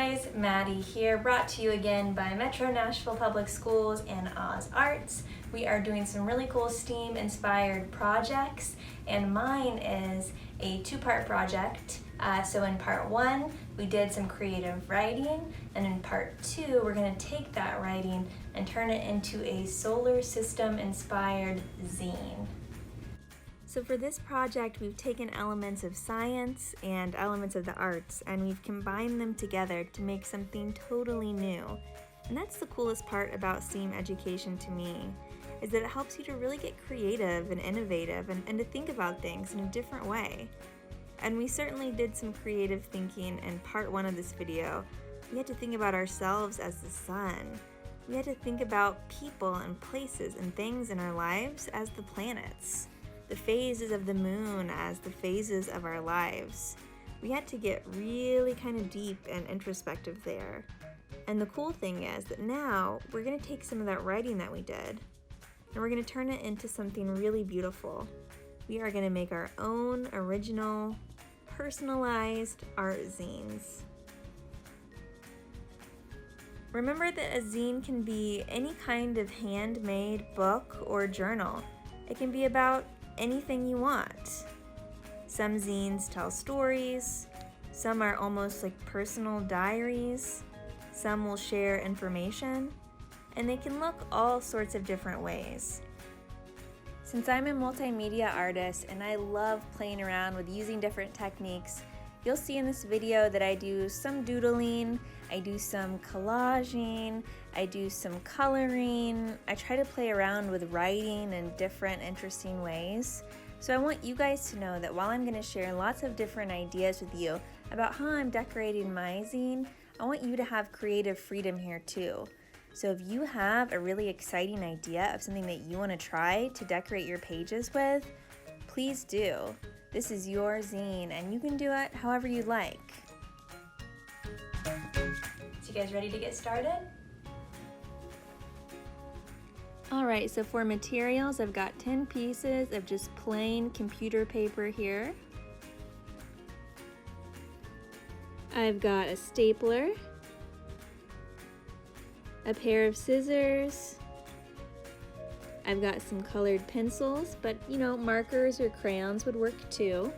guys, Maddie here, brought to you again by Metro Nashville Public Schools and Oz Arts. We are doing some really cool STEAM inspired projects, and mine is a two-part project. So in part one, we did some creative writing, and in part two, we're going to take that writing and turn it into a solar system inspired zine. So for this project, we've taken elements of science and elements of the arts, and we've combined them together to make something totally new. And that's the coolest part about STEAM education to me, is that it helps you to really get creative and innovative and to think about things in a different way. And we certainly did some creative thinking in part one of this video. We had to think about ourselves as the sun. We had to think about people and places and things in our lives as the planets. The phases of the moon as the phases of our lives. We had to get really kind of deep and introspective there. And the cool thing is that now we're going to take some of that writing that we did and we're going to turn it into something really beautiful. We are going to make our own original, personalized art zines. Remember that a zine can be any kind of handmade book or journal. It can be about anything you want. Some zines tell stories, some are almost like personal diaries, some will share information, and they can look all sorts of different ways. Since I'm a multimedia artist and I love playing around with using different techniques, you'll see in this video that I do some doodling, I do some collaging, I do some coloring. I try to play around with writing in different interesting ways. So I want you guys to know that while I'm going to share lots of different ideas with you about how I'm decorating my zine, I want you to have creative freedom here too. So if you have a really exciting idea of something that you want to try to decorate your pages with, please do. This is your zine and you can do it however you like. So you guys ready to get started? Alright, so for materials, I've got 10 pieces of just plain computer paper here. I've got a stapler, a pair of scissors, I've got some colored pencils, but markers or crayons would work too.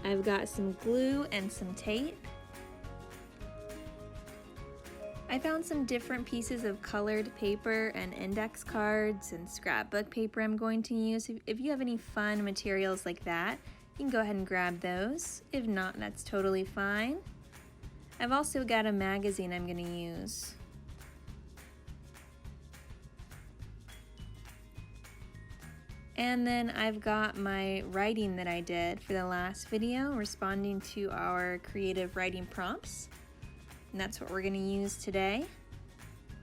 I've got some glue and some tape. I found some different pieces of colored paper and index cards and scrapbook paper I'm going to use. If you have any fun materials like that, you can go ahead and grab those. If not, that's totally fine. I've also got a magazine I'm going to use. And then I've got my writing that I did for the last video, responding to our creative writing prompts. And that's what we're going to use today.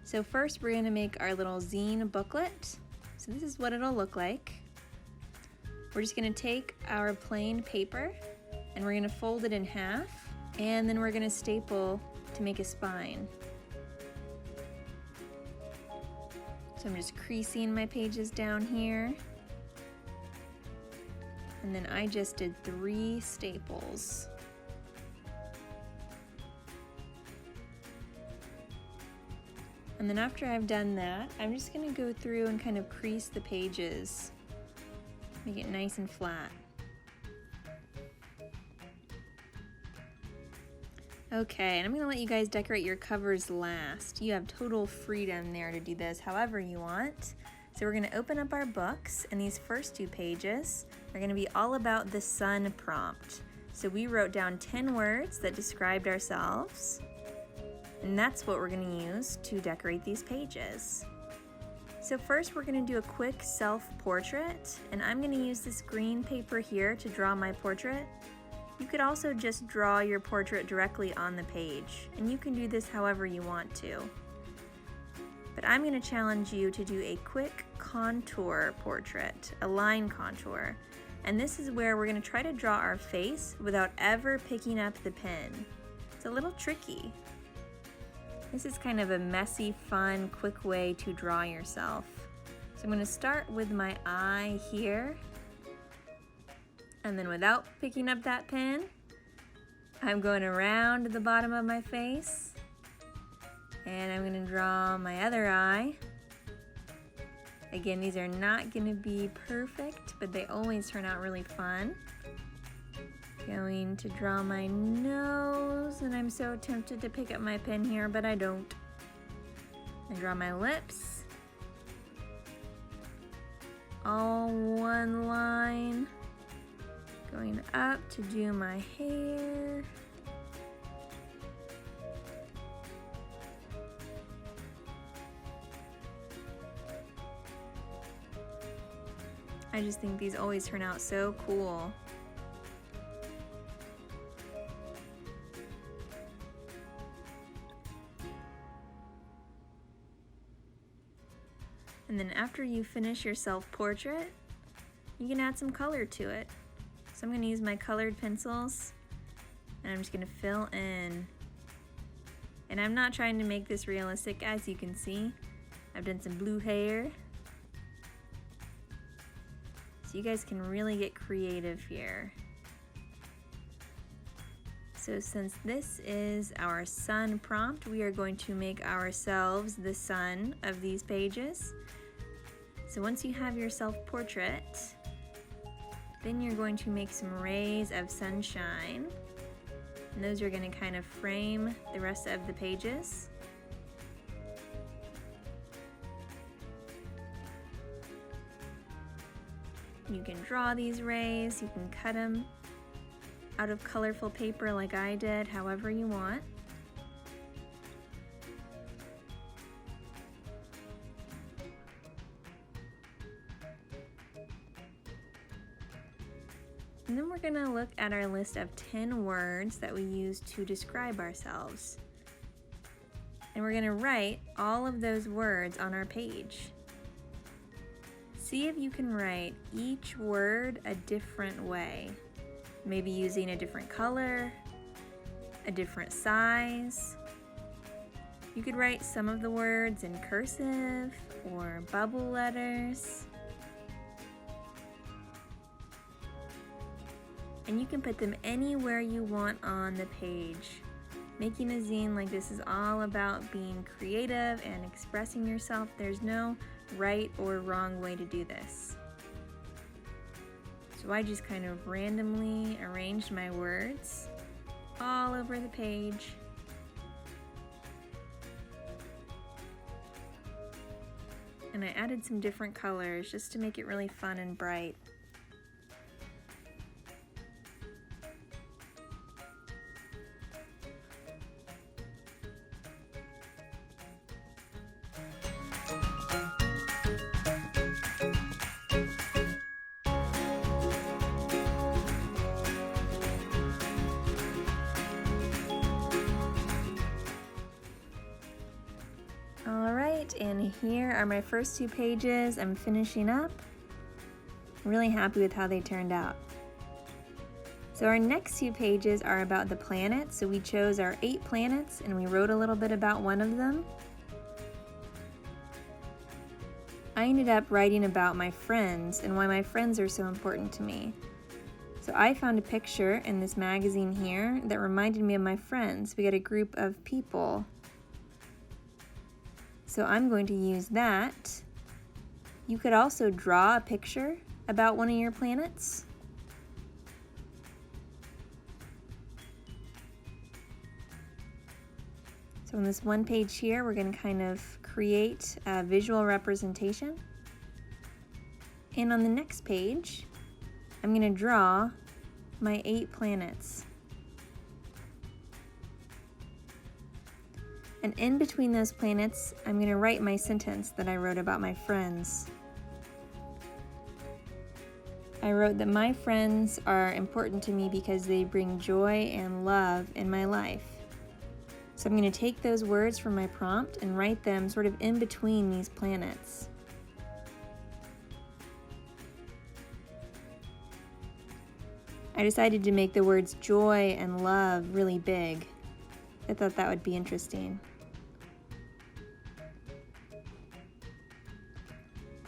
So first we're going to make our little zine booklet. So this is what it'll look like. We're just going to take our plain paper and we're going to fold it in half, and then we're going to staple to make a spine. So I'm just creasing my pages down here. And then I just did 3 staples. And then after I've done that, I'm just going to go through and kind of crease the pages, make it nice and flat. Okay, and I'm going to let you guys decorate your covers last. You have total freedom there to do this however you want. So we're going to open up our books, and these first 2 pages are going to be all about the sun prompt. So we wrote down 10 words that described ourselves, and that's what we're going to use to decorate these pages. So first we're going to do a quick self-portrait, and I'm going to use this green paper here to draw my portrait. You could also just draw your portrait directly on the page, and you can do this however you want to. But I'm going to challenge you to do a quick contour portrait, a line contour. And this is where we're going to try to draw our face without ever picking up the pen. It's a little tricky. This is kind of a messy, fun, quick way to draw yourself. So I'm going to start with my eye here. And then without picking up that pen, I'm going around the bottom of my face, and I'm going to draw my other eye. Again, these are not going to be perfect, but they always turn out really fun. Going to draw my nose, and I'm so tempted to pick up my pen here, but I don't. I draw my lips, all one line. Going up to do my hair. I just think these always turn out so cool. And then after you finish your self-portrait, you can add some color to it. So I'm going to use my colored pencils, and I'm just going to fill in. And I'm not trying to make this realistic, as you can see. I've done some blue hair. So you guys can really get creative here. So since this is our sun prompt, we are going to make ourselves the sun of these pages. So once you have your self-portrait, then you're going to make some rays of sunshine, and those are going to kind of frame the rest of the pages. You can draw these rays, you can cut them out of colorful paper like I did, however you want. And then we're going to look at our list of 10 words that we use to describe ourselves. And we're going to write all of those words on our page. See if you can write each word a different way. Maybe using a different color, a different size. You could write some of the words in cursive or bubble letters. And you can put them anywhere you want on the page. Making a zine like this is all about being creative and expressing yourself. There's no right or wrong way to do this. So I just kind of randomly arranged my words all over the page. And I added some different colors just to make it really fun and bright. Alright, and here are my first two pages. I'm finishing up. I'm really happy with how they turned out. So our next two pages are about the planets. So we chose our 8 planets and we wrote a little bit about one of them. I ended up writing about my friends and why my friends are so important to me. So I found a picture in this magazine here that reminded me of my friends. We got a group of people. So I'm going to use that. You could also draw a picture about one of your planets. So on this one page here, we're going to kind of create a visual representation. And on the next page, I'm going to draw my 8 planets. And in between those planets, I'm going to write my sentence that I wrote about my friends. I wrote that my friends are important to me because they bring joy and love in my life. So I'm going to take those words from my prompt and write them sort of in between these planets. I decided to make the words joy and love really big. I thought that would be interesting.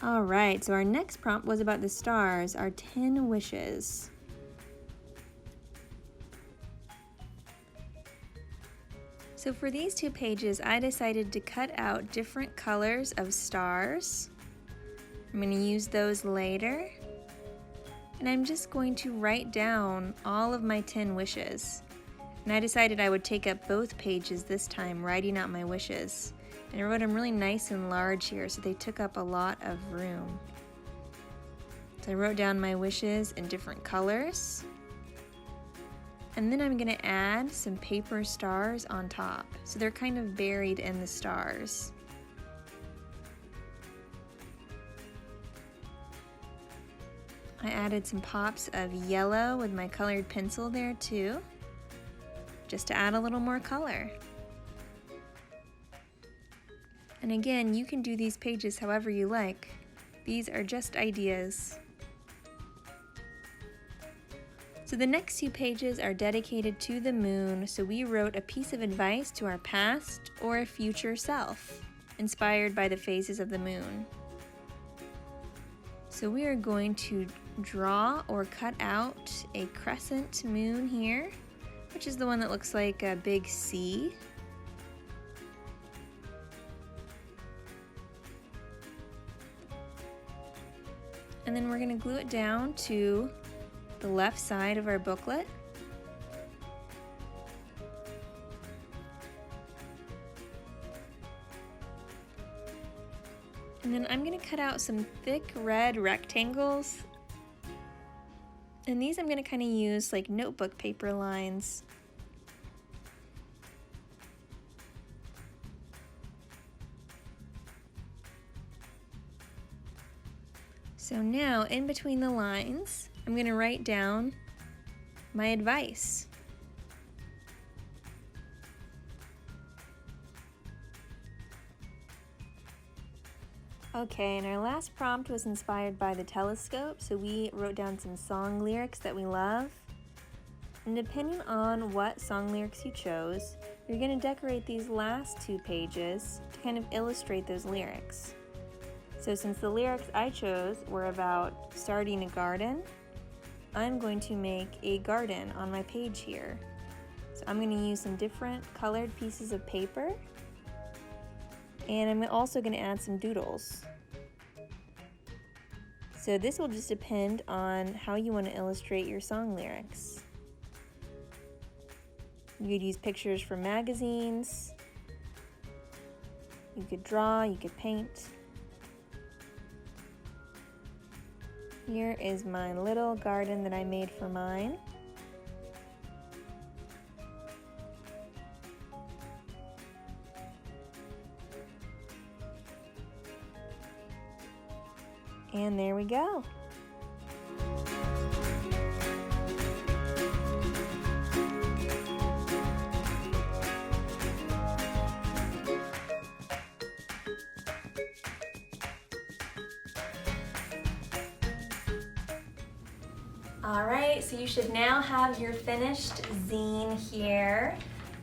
Alright, so our next prompt was about the stars, our 10 wishes. So for these 2 pages, I decided to cut out different colors of stars. I'm going to use those later. And I'm just going to write down all of my 10 wishes. And I decided I would take up both pages this time, writing out my wishes. And I wrote them really nice and large here, so they took up a lot of room. So I wrote down my wishes in different colors. And then I'm going to add some paper stars on top. So they're kind of buried in the stars. I added some pops of yellow with my colored pencil there too, just to add a little more color. And again, you can do these pages however you like. These are just ideas. So the next 2 pages are dedicated to the moon, so we wrote a piece of advice to our past or future self, inspired by the phases of the moon. So we are going to draw or cut out a crescent moon here, which is the one that looks like a big C. And then we're going to glue it down to the left side of our booklet. And then I'm going to cut out some thick red rectangles. And these I'm going to kind of use like notebook paper lines. So now, in between the lines, I'm going to write down my advice. Okay, and our last prompt was inspired by the telescope, so we wrote down some song lyrics that we love. And depending on what song lyrics you chose, you're going to decorate these last 2 pages to kind of illustrate those lyrics. So since the lyrics I chose were about starting a garden, I'm going to make a garden on my page here. So I'm going to use some different colored pieces of paper, and I'm also going to add some doodles. So this will just depend on how you want to illustrate your song lyrics. You could use pictures from magazines, you could draw, you could paint. Here is my little garden that I made for mine. And there we go. Alright, so you should now have your finished zine here.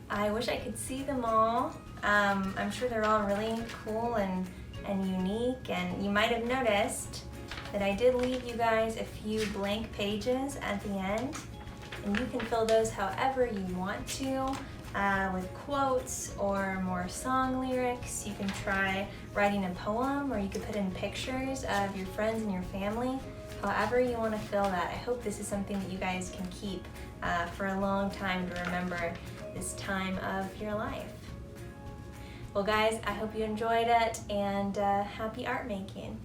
I wish I could see them all. I'm sure they're all really cool and unique, and you might have noticed that I did leave you guys a few blank pages at the end, and you can fill those however you want to, with quotes or more song lyrics. You can try writing a poem, or you could put in pictures of your friends and your family. However you want to fill that. I hope this is something that you guys can keep for a long time to remember this time of your life. Well guys, I hope you enjoyed it, and happy art making.